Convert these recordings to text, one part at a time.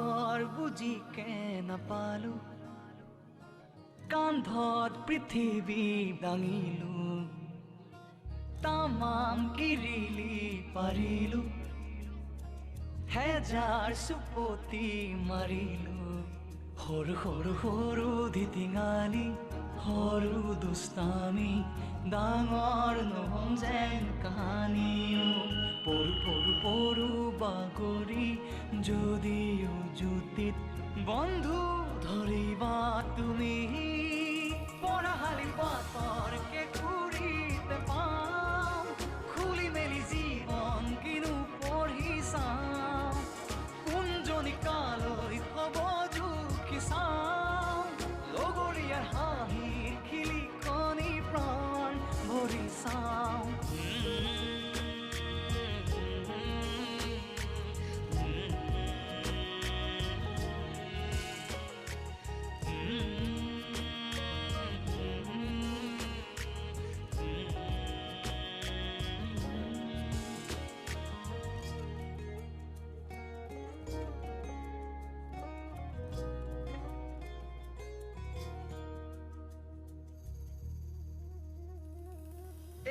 সাগৰ বুজিকে নাপালো কান্ধত পৃথিৱী দাঙিলো তামাম কিৰিলি পাৰিলো হেজাৰ সুপতি মাৰিলো সৰু সৰু সৰু ধিটিঙালি সৰু দুষ্টামি ডাঙৰ নহ'ম যেন কাহানি পৰু পৰু পৰু বাগৰি যদিও জুতিত বন্ধু ধৰিবা তুমি পঢ়াশালি পাতৰ কেঁকুৰিতে পাম খুলি মেলি জীৱন কিনো পঢ়ি চাম কোনজনী কালৈ হ'ব জুখি চাম লগৰীয়াৰ হাঁহিৰ খিলিকনি প্ৰাণ ভৰি চাওঁ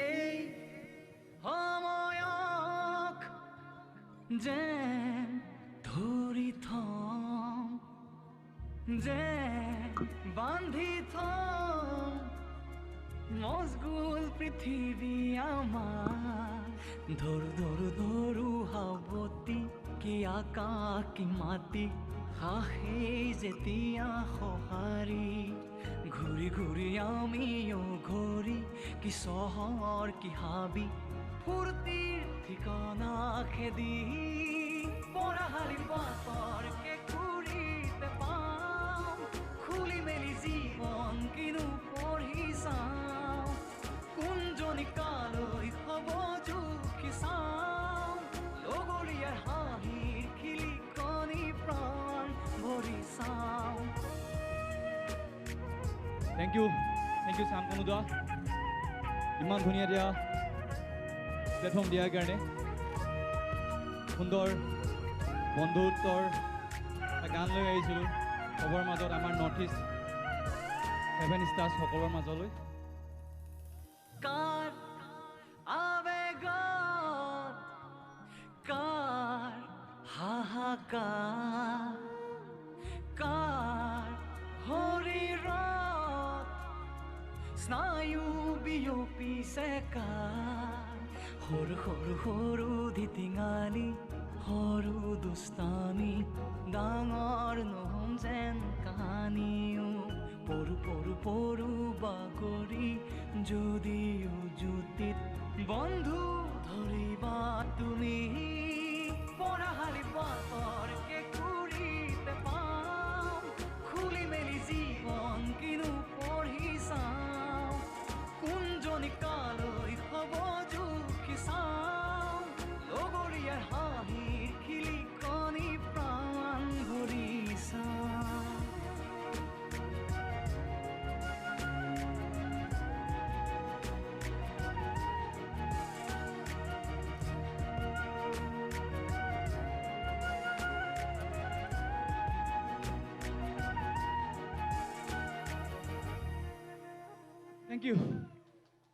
এই সময়ক যেন ধৰি থম যেন বান্ধি থম মজগুল পৃথিৱী আমাৰ ধৰু ধৰু ধৰু সাৱতি কি আকাশ কি মাটি হাঁহেই যেতিয়া সঁহাৰি ঘূৰি ঘূৰি আমিও ঘূৰি কি চহৰ কি হাবি ফূৰ্তিৰ ঠিকনা খেদি পঢ়াশালি পাতৰ কেঁকুৰিতে পাম খুলি মেলি জীৱন কিনো পঢ়ি চাওঁ কোনজনী কালৈ হ'ব জুখি চাওঁ লগৰীয়াৰ হাঁহিৰ খিলিকনি প্ৰাণ ভৰি চাওঁ Thank you Sam Kanuda. ইমান ধুনীয়া দিয়া প্লেটফৰ্ম দিয়াৰ কাৰণে সুন্দৰ বন্ধুত্বৰ গান লৈ আহিছিলোঁ সবৰ মাজত আমাৰ নৰ্থ ইষ্ট 7 ষ্টাৰ্ছ সকলৰ মাজলৈ কাৰ আবেগত কাৰ হাহাকাৰ কাৰ শৰীৰত স্নায়ু বিয়পিছে কাৰ সৰু সৰু সৰু ধিটিঙালি সৰু দুষ্টামি ডাঙৰ নহ'ম যেন কাহানিও পৰু পৰু পৰু বাগৰি যদিও জুতিত বন্ধু ধৰিবা তুমি পঢ়াশালি পাতৰ কেঁকুৰিতে পাম খুলি মেলি জীৱন কিনো পঢ়ি চাওঁ কোনজনী কালৈ হ'ব জুখি চাওঁ লগৰীয়াৰ হাঁহিৰ খিলিকনি প্ৰাণ ভৰি চাওঁ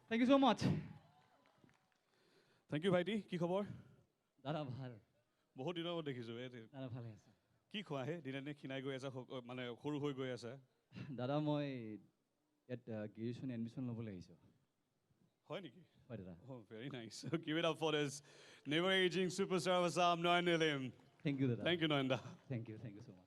Thank you so much. Thank you ভাইটি কি খবৰ দাদা ভাল বহুত দিনৰ মূৰত দেখিছোঁ দাদা ভালে আছে কি খোৱা হে দিনে দিনে খিনাই গৈ আছে মানে সৰু হৈ গৈ আছে দাদা মই ইয়াত গ্ৰেজুৱেশ্যন এডমিশ্যন ল'বলৈ আহিছোঁ হয় নেকি হয় দাদা Oh, very nice. So give it up for this never aging superstar of Assam, Noyan Nilim. Thank you দাদা Thank you, Noyanda. Thank you so much